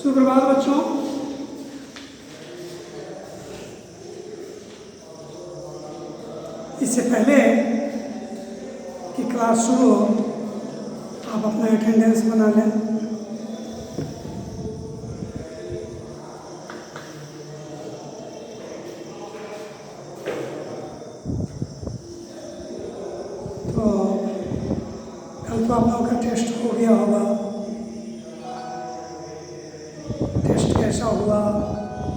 सुप्रभात बच्चों। इससे पहले कि क्लास शुरू हो आप अपना अटेंडेंस बना लें। तो कल तो आप लोगों का टेस्ट हो गया होगा। टेस्ट कैसा हुआ,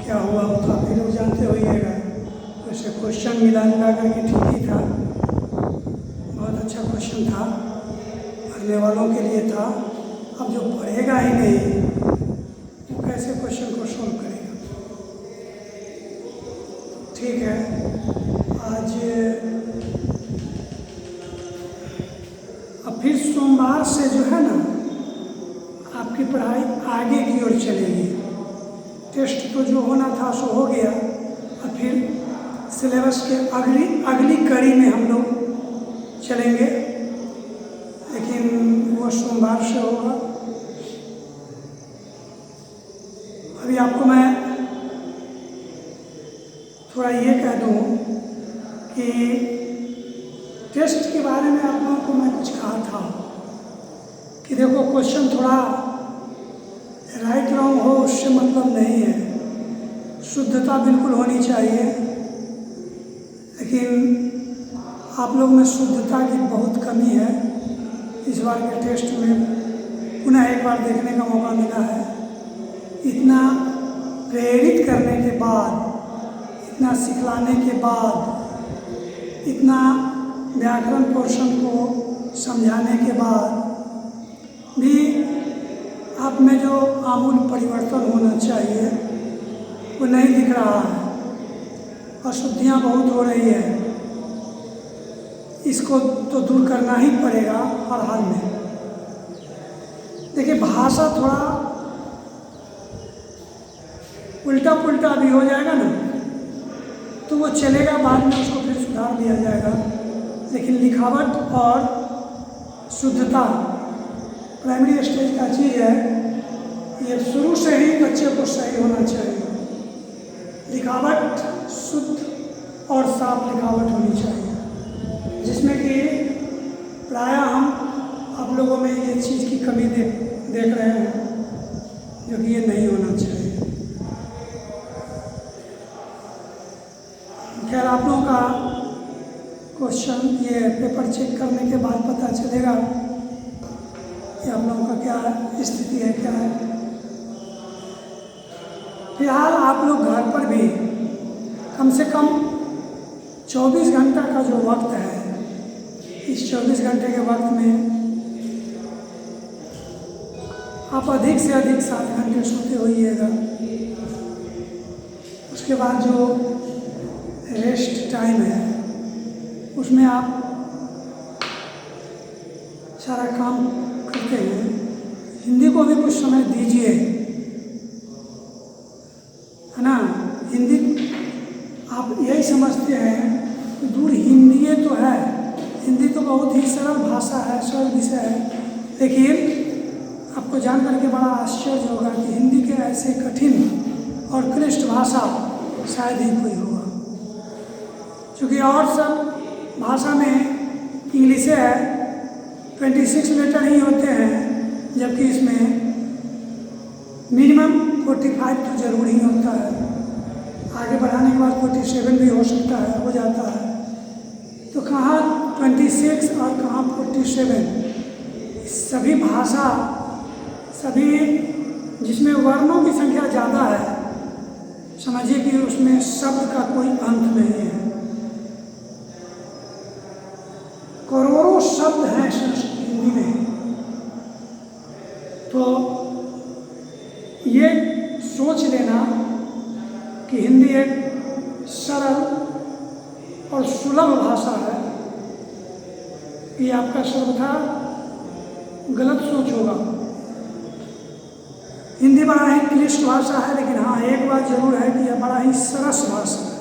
क्या हुआ वो तो आप लोग जानते होइएगा। वैसे क्वेश्चन मिला करके ठीक ही था, बहुत अच्छा क्वेश्चन था, पढ़ने वालों के लिए था। अब जो पढ़ेगा ही नहीं वो कैसे क्वेश्चन को सोल्व करेगा। ठीक है, आज अब फिर सोमवार से जो है ना आपकी पढ़ाई आगे की ओर चलेगी। टेस्ट तो जो होना था सो हो गया, अब फिर सिलेबस के अगली कड़ी में हम लोग चलेंगे, लेकिन वो सोमवार से होगा। अभी आपको मैं थोड़ा ये कह दूं कि टेस्ट के बारे में आप लोगों को मैं कुछ कहा था कि देखो क्वेश्चन थोड़ा राइट रॉन्ग हो उससे मतलब नहीं है, शुद्धता बिल्कुल होनी चाहिए। लेकिन आप लोग में शुद्धता की बहुत कमी है। इस बार के टेस्ट में पुनः एक बार देखने का मौका मिला है। इतना प्रेरित करने के बाद, इतना सिखलाने के बाद, इतना व्याकरण पोर्शन को समझाने के बाद भी आप में जो आमूल परिवर्तन होना चाहिए वो नहीं दिख रहा है। अशुद्धियाँ बहुत हो रही है, इसको तो दूर करना ही पड़ेगा हर हाल में। देखिए भाषा थोड़ा उल्टा पुल्टा भी हो जाएगा ना तो वो चलेगा, बाद में उसको फिर सुधार दिया जाएगा। लेकिन लिखावट और शुद्धता प्राइमरी स्टेज का चीज़ है, ये शुरू से ही बच्चे को सही होना चाहिए। लिखावट शुद्ध और साफ लिखावट होनी चाहिए, जिसमें कि प्रायः हम आप लोगों में ये चीज़ की कमी देख रहे हैं, जो कि ये नहीं होना चाहिए। खैर आप लोगों का क्वेश्चन ये पेपर चेक करने के बाद पता चलेगा कि आप लोगों का क्या स्थिति है, क्या है। फिलहाल आप लोग घर पर भी कम से कम 24 घंटा का जो वक्त है, इस 24 घंटे के वक्त में आप अधिक से अधिक 7 घंटे सोते होइएगा। उसके बाद जो रेस्ट टाइम है उसमें आप सारा काम करते हैं। हिंदी को भी कुछ समय दीजिए, है ना। हिंदी आप यही समझते हैं दूर हिंदी ये तो है, हिंदी तो बहुत ही सरल भाषा है, सरल विषय है। लेकिन आपको जान करके बड़ा आश्चर्य होगा कि हिंदी के ऐसे कठिन और क्लिष्ट भाषा शायद ही कोई होगा, क्योंकि और सब भाषा में इंग्लिशे है 26 लेटर ही होते हैं, जबकि इसमें मिनिमम 45 तो जरूर ही होता है। आगे बढ़ाने के बाद 47 भी हो सकता है, हो जाता है। तो कहाँ 26 और कहाँ 47। सभी भाषा, सभी जिसमें वर्णों की संख्या ज़्यादा है, समझिए कि उसमें शब्द का कोई अंत नहीं है। करोड़ों शब्द हैं हिंदी में। तो ये सोच लेना कि हिंदी एक सरल और सुलभ भाषा है, ये आपका सर्वथा गलत सोच होगा। हिंदी बड़ा ही क्लिष्ट भाषा है, लेकिन हाँ एक बात जरूर है कि यह बड़ा ही सरस भाषा है।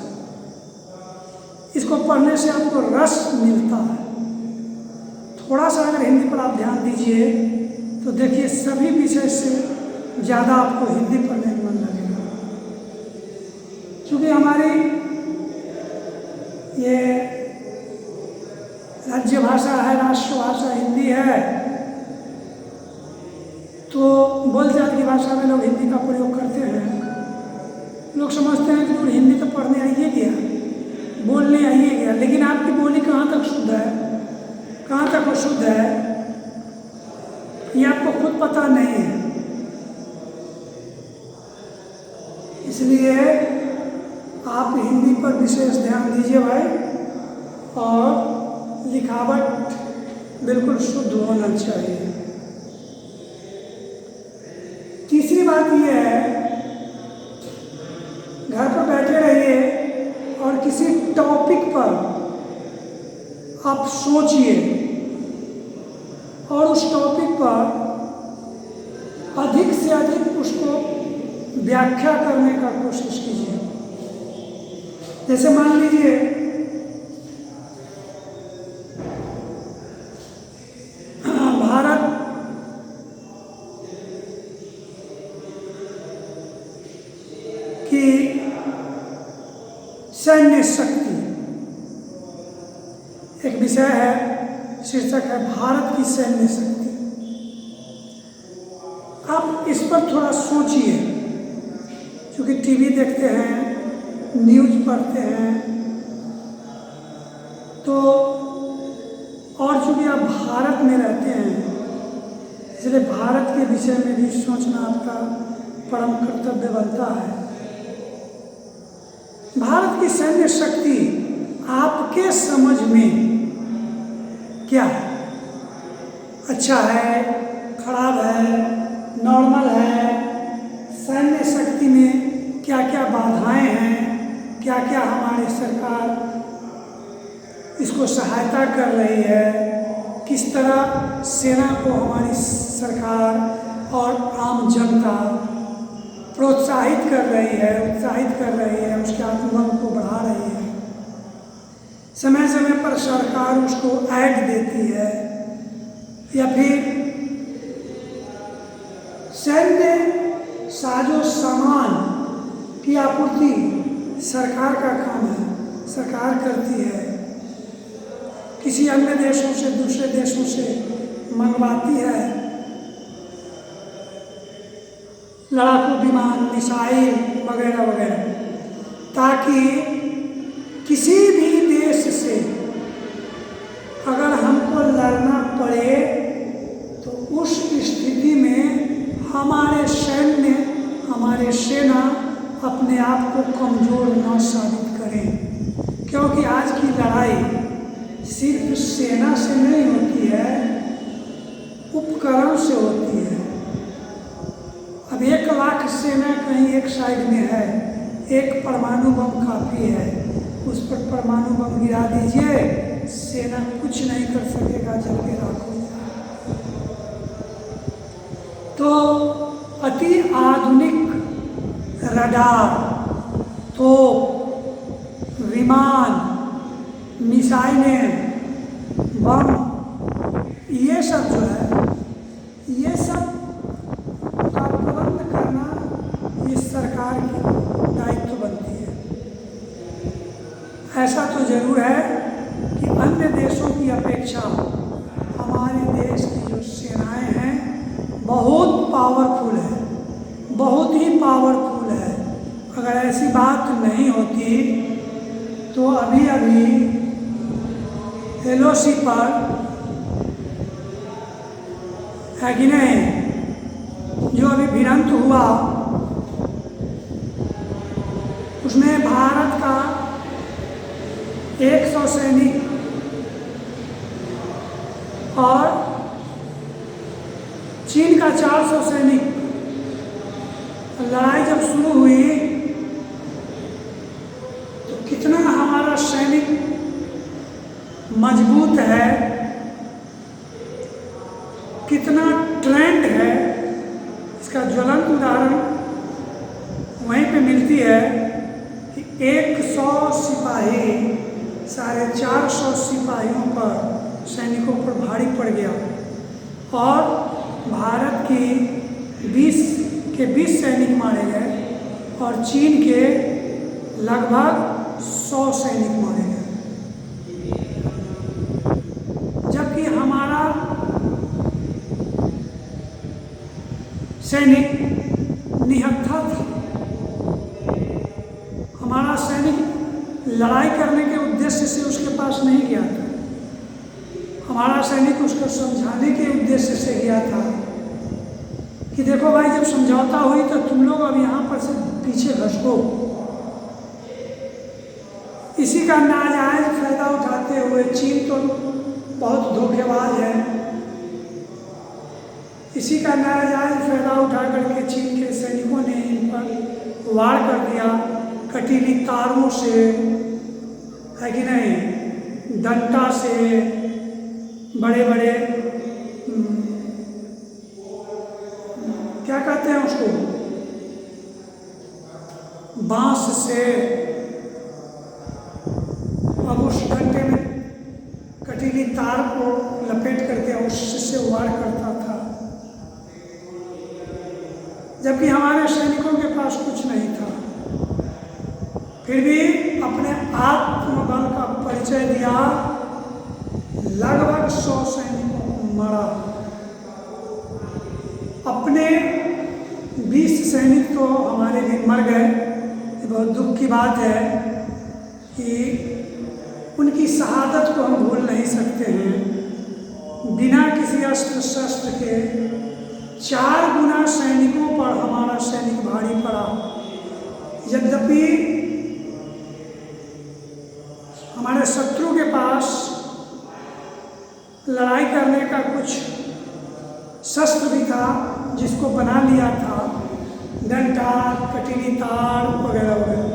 इसको पढ़ने से आपको रस मिलता है। थोड़ा सा अगर हिंदी पर आप ध्यान दीजिए तो देखिए सभी विषय से ज़्यादा आपको हिंदी पढ़ने में मन लगेगा, क्योंकि हमारी ये राज्य भाषा है, राष्ट्रभाषा हिंदी है, तो बोलचाल की भाषा में लोग हिंदी का प्रयोग करते हैं। लोग समझते हैं कि हिंदी तो पढ़ने आइए गया, बोलने आइए गया, लेकिन आपकी बोली कहाँ तक शुद्ध है, कहाँ तक अशुद्ध है, ये आपको खुद पता नहीं है। इसलिए आप हिंदी पर विशेष ध्यान दीजिए भाई, और लिखावट बिल्कुल शुद्ध होना चाहिए। तीसरी बात यह है, घर पर बैठे रहिए और किसी टॉपिक पर आप सोचिए और उस टॉपिक पर अधिक से अधिक उसको व्याख्या करने का कोशिश कीजिए। जैसे मान लीजिए भारत की सैन्य शक्ति एक विषय है, शीर्षक है भारत की सैन्य शक्ति। आप इस पर थोड़ा सोचिए, क्योंकि टीवी देखते हैं, न्यूज़ पढ़ते हैं, तो और चूँकि आप भारत में रहते हैं, इसलिए भारत के विषय में भी सोचना आपका परम कर्तव्य बनता है। भारत की सैन्य शक्ति आपके समझ में क्या है? अच्छा है, खराब है, नॉर्मल है? सैन्य शक्ति में क्या क्या बाधाएं हैं, क्या क्या हमारी सरकार इसको सहायता कर रही है, किस तरह सेना को हमारी सरकार और आम जनता प्रोत्साहित कर रही है, उत्साहित कर रही है, उसके आत्मबल को बढ़ा रही है। समय समय पर सरकार उसको ऐड देती है, या फिर सैन्य साजो सामान की आपूर्ति सरकार का काम है, सरकार करती है। किसी अन्य देशों से, दूसरे देशों से मंगवाती है लड़ाकू विमान, मिसाइल वगैरह वगैरह, ताकि किसी भी देश से अगर हमको लड़ना पड़े तो उस स्थिति में हमारे सैन्य, हमारे सेना अपने आप को कमज़ोर न साबित करें। क्योंकि आज की लड़ाई सिर्फ सेना से नहीं होती है, उपकरण से होती है। अब 1 लाख सेना कहीं एक साइड में है, एक परमाणु बम काफ़ी है, उस पर परमाणु बम गिरा दीजिए, सेना कुछ नहीं कर सकेगा, जल के राख हो जाएगा। तो अति आधुनिक रडार, तोप, विमान, मिसाइलें, बम, ये सब जो है, ये सब का प्रबंध करना इस सरकार की दायित्व बनती है। ऐसा तो जरूर है कि अन्य देशों की अपेक्षा हमारे देश की जो सेनाएं हैं बहुत पावरफुल है, बहुत ही पावरफुल है। अगर ऐसी बात नहीं होती तो अभी अभी LOC पर है कि नहीं, जो अभी भिड़ंत हुआ उसमें भारत का 100 सैनिक और चीन का 400 सैनिक, लड़ाई जब शुरू हुई तो कितना हमारा सैनिक मजबूत है, कितना ट्रेंड है, इसका ज्वलंत उदाहरण वहीं पे मिलती है कि 100 सिपाही 450 सिपाहियों पर, सैनिकों पर भारी पड़ गया और भारत की 20 के 20 सैनिक मारे गए और चीन के लगभग 100 सैनिक मारे गए, जबकि हमारा सैनिक निहत्था था। हमारा सैनिक लड़ाई करने के उद्देश्य से उसके पास नहीं गया था, हमारा सैनिक उसको समझाने के उद्देश्य से गया था कि देखो भाई, जब समझौता हुई तो तुम लोग अब यहाँ पर से पीछे घसको। इसी का नाजायज फायदा उठाते हुए चीन तो बहुत धोखेबाज है, इसी का नाजायज फायदा उठा करके चीन के सैनिकों ने इन पर वार कर दिया, कटीली तारों से, है कि नहीं, डंडा से, बड़े बड़े क्या कहते हैं उसको, बांस से। अब उस डंडे में कटीली तार को लपेट करके उससे वार करता था, जबकि हमारे सैनिकों के पास कुछ नहीं था, फिर भी अपने आत्मबल का परिचय दिया, लगभग 100 सैनिकों को मारा। अपने 20 सैनिक तो हमारे लिए मर गए। ये बहुत दुख की बात है कि उनकी शहादत को हम भूल नहीं सकते हैं। बिना किसी अस्त्र शस्त्र के 4 गुना सैनिकों पर हमारा सैनिक भारी पड़ा। यद्यपि हमारे शत्रु के पास लड़ाई करने का कुछ शस्त्र भी था, जिसको बना लिया था, डंडा, कटीली तार वगैरह वगैरह,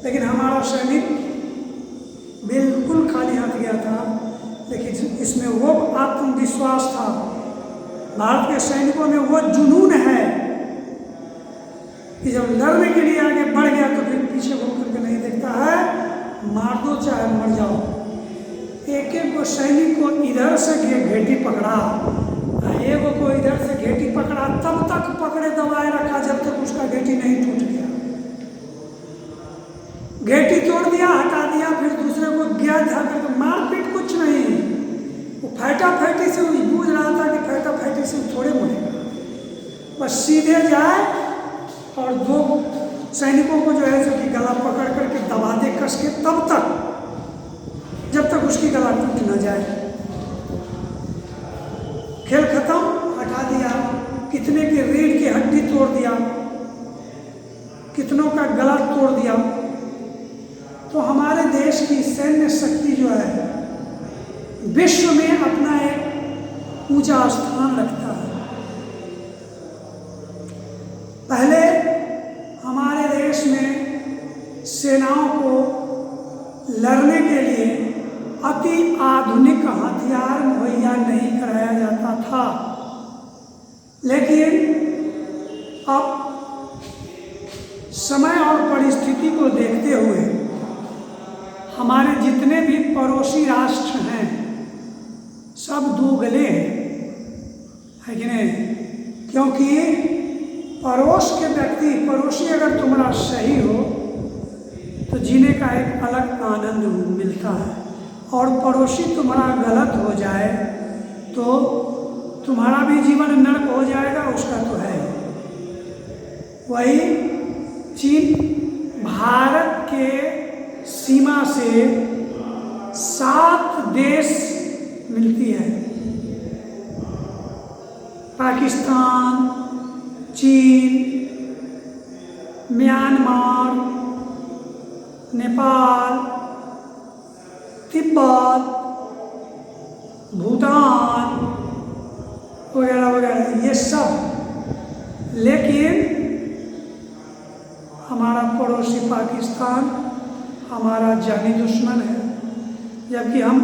लेकिन हमारा सैनिक बिल्कुल खाली हाथ गया था। लेकिन इसमें वो आत्मविश्वास था, भारत के सैनिकों में वो जुनून है कि जब लड़ने के लिए आगे बढ़ गया तो फिर पीछे घूम करके नहीं देखता है, मार दो चाहे मर जाओ। एक एक को सैनिक को इधर से घेटी पकड़ा, एक को इधर से घेटी पकड़ा, तब तक पकड़े दबाए रखा जब तक उसका घेटी नहीं टूट गया। घेटी तोड़ दिया, हटा दिया, फिर दूसरे को गया जाकर मारपीट कुछ नहीं। वो फैटा फैटी से बूझ रहा था कि फैटा फैटी से थोड़े मरेगा, बस सीधे जाए और 2 सैनिकों को जो है जो कि गला पकड़ करके दबा दे कस के, तब तक जब तक उसकी गला टूट न जाए। खेल खत्म, हटा दिया, कितने की रीढ़ की हड्डी तोड़ दिया, कितनों का गला तोड़ दिया। तो हमारे देश की सैन्य शक्ति जो है विश्व में अपना एक ऊंचा स्थान रखता है। पहले हमारे देश में सेनाओं को लड़ने के लिए अति आधुनिक हथियार मुहैया नहीं कराया जाता था, लेकिन अब समय और परिस्थिति को देखते हुए हमारे जितने भी पड़ोसी राष्ट्र हैं सब दोगले हैं, है कि नहीं? क्योंकि पड़ोसी अगर तुम्हारा सही हो तो जीने का एक अलग आनंद मिलता है, और पड़ोसी तुम्हारा गलत हो जाए तो तुम्हारा भी जीवन नरक हो जाएगा, उसका तो है। वही चीन भारत के सीमा से 7 देश मिलती है, पाकिस्तान, चीन, म्यांमार, नेपाल, तिब्बत, भूटान वगैरह वगैरह, ये सब। लेकिन हमारा पड़ोसी पाकिस्तान हमारा जानी दुश्मन है, जबकि हम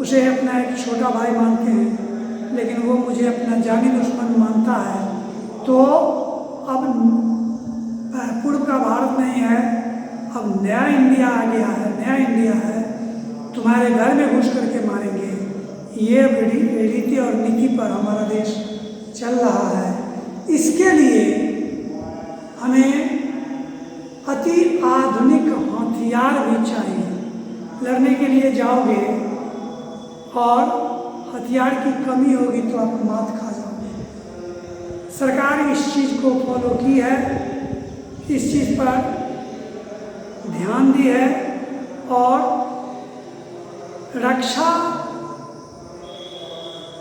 उसे अपना एक छोटा भाई मानते हैं, लेकिन वो मुझे अपना जानी दुश्मन मानता है। तो अब पूर्व का भारत नहीं है, अब नया इंडिया आ गया है, नया इंडिया है, तुम्हारे घर में घुस करके मारेंगे। ये रीति और नीति पर हमारा देश चल रहा है। इसके लिए हमें अति आधुनिक हथियार भी चाहिए। लड़ने के लिए जाओगे और हथियार की कमी होगी तो आप मात खा जाओगे। सरकार इस चीज़ को फॉलो की है, इस चीज़ पर ध्यान दी है और रक्षा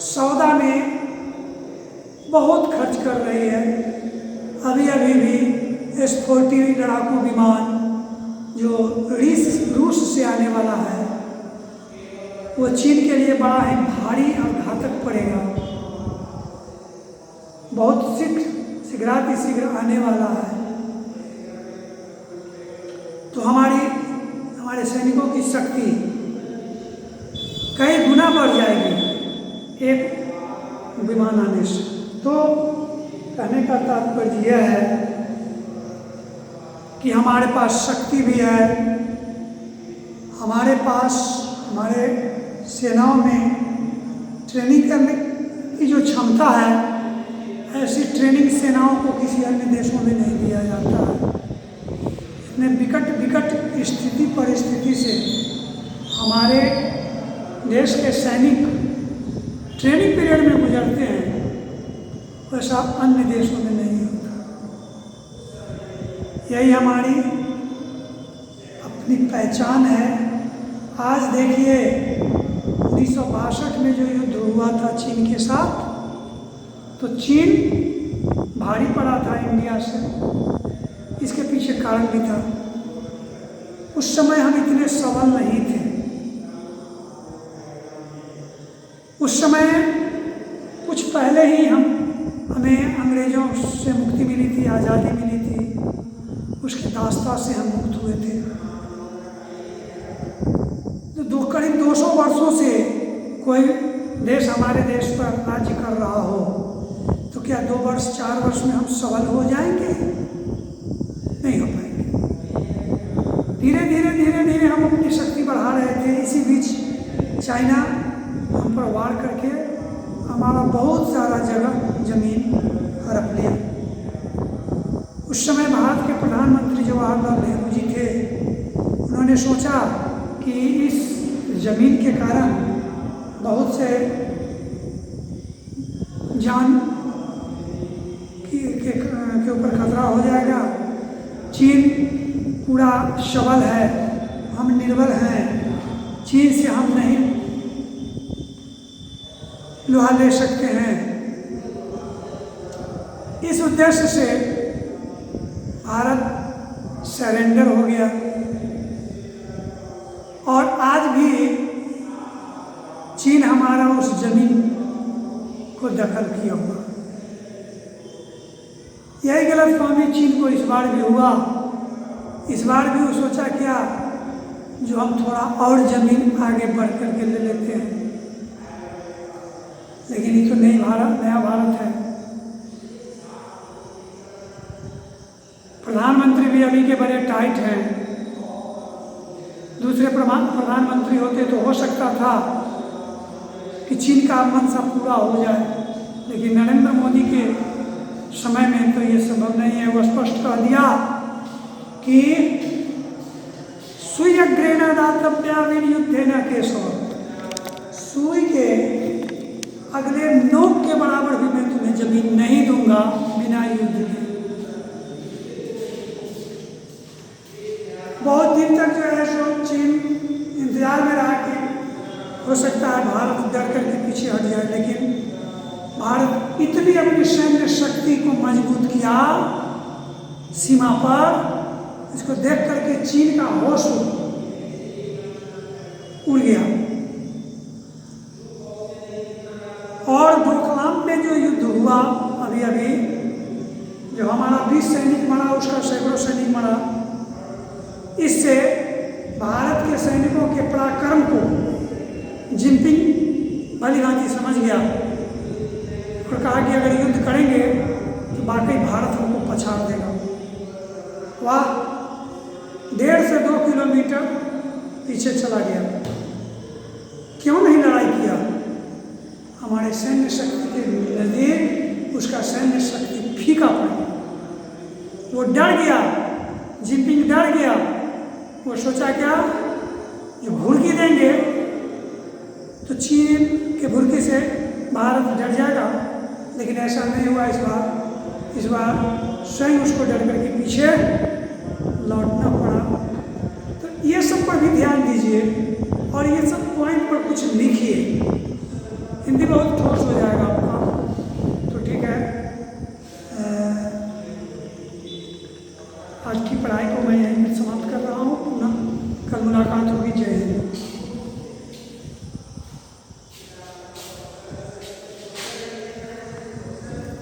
सौदा में बहुत खर्च कर रही है। अभी भी S-40 लड़ाकू विमान जो रूस से आने वाला है वो चीन के लिए बड़ा ही भारी और घातक पड़ेगा। बहुत शीघ्र आने वाला है। तो हमारे सैनिकों की शक्ति कई गुना बढ़ जाएगी एक विमान आने से। तो कहने का तात्पर्य यह है कि हमारे पास शक्ति भी है, हमारे पास हमारे सेनाओं में ट्रेनिंग करने की जो क्षमता है, ऐसी ट्रेनिंग सेनाओं को किसी अन्य देशों में नहीं दिया जाता है। इतने विकट स्थिति परिस्थिति से हमारे देश के सैनिक ट्रेनिंग पीरियड में गुजरते हैं, वैसा अन्य देशों में नहीं होता। यही हमारी अपनी पहचान है। आज देखिए 1962 में जो युद्ध हुआ था चीन के साथ, तो चीन भारी पड़ा था इंडिया से। इसके पीछे कारण भी था, उस समय हम इतने सबल नहीं थे। उस समय कुछ पहले ही हमें अंग्रेजों से मुक्ति मिली थी, आज़ादी मिली थी, उसके दास्ता से हम मुक्त हुए थे। तो करीब 200 वर्षों से कोई देश हमारे देश पर राज्य कर रहा हो, तो क्या 2 वर्ष 4 वर्ष में हम सबल हो जाएंगे? नहीं हो पाएंगे। धीरे धीरे हम अपनी शक्ति बढ़ा रहे थे। इसी बीच चाइना हम पर वार करके हमारा बहुत सारा जमीन हड़प लिया। उस समय भारत के प्रधानमंत्री जवाहरलाल नेहरू जी थे। उन्होंने सोचा कि इस जमीन के कारण बहुत से जान के ऊपर खतरा हो जाएगा। चीन पूरा सबल है, हम निर्बल हैं, चीन से हम नहीं लोहा ले सकते हैं। इस उद्देश्य से भारत सरेंडर हो गया और आज भी चीन हमारा उस जमीन को दखल किया हुआ। यही गलतफहमी चीन को इस बार भी हुआ। इस बार भी वो सोचा क्या, जो हम थोड़ा और जमीन आगे बढ़ करके ले लेते हैं। लेकिन ये तो नया भारत है। प्रधानमंत्री भी अभी के बड़े टाइट हैं। दूसरे प्रधानमंत्री होते तो हो सकता था कि चीन का मनसा पूरा हो जाए, लेकिन नरेंद्र मोदी के समय में तो ये संभव नहीं है। वो स्पष्ट कर दिया कि सुई अग्रेण दातव्या विनियुद्धेन केशव, सुई के अगले नोक के बराबर भी मैं तुम्हें जमीन नहीं दूंगा बिना युद्ध के। बहुत दिन तक जो है सो चीन इंतजार में रहा कि हो सकता है भारत डर करके पीछे हट जाए, लेकिन भारत इतनी अपनी सैन्य शक्ति को मजबूत किया सीमा पर, इसको देख करके चीन का होश उड़ गया। और डोकलाम में जो युद्ध हुआ अभी जो हमारा 20 सैनिक मरा, उसका सैकड़ों सैनिक मरा, इससे भारत के सैनिकों के पराक्रम को जिनपिंग भली भांति समझ गया और कहा कि अगर युद्ध करेंगे तो वाकई भारत हमको पछाड़ देगा। वह 1.5 से 2 किलोमीटर पीछे चला गया। क्यों नहीं लड़ाई किया? हमारे सैन्य शक्ति के नज़दीक उसका सैन्य शक्ति फीका पड़ गया। वो डर गया, जिनपिंग डर गया। वो सोचा क्या, ये भुड़की देंगे तो चीन के भुड़की से भारत डर जाएगा, लेकिन ऐसा नहीं हुआ इस बार। इस बार स्वयं उसको डर करके पीछे लौटना पड़ा। तो ये सब पर भी ध्यान दीजिए और ये सब पॉइंट पर कुछ लिखिए। हिंदी बहुत ठोस हो जाएगा आपका, तो ठीक है। आज की पढ़ाई को मैं यहीं पर समाप्त कर रहा हूँ। पुनः कल मुलाकात होगी। जय हिंद।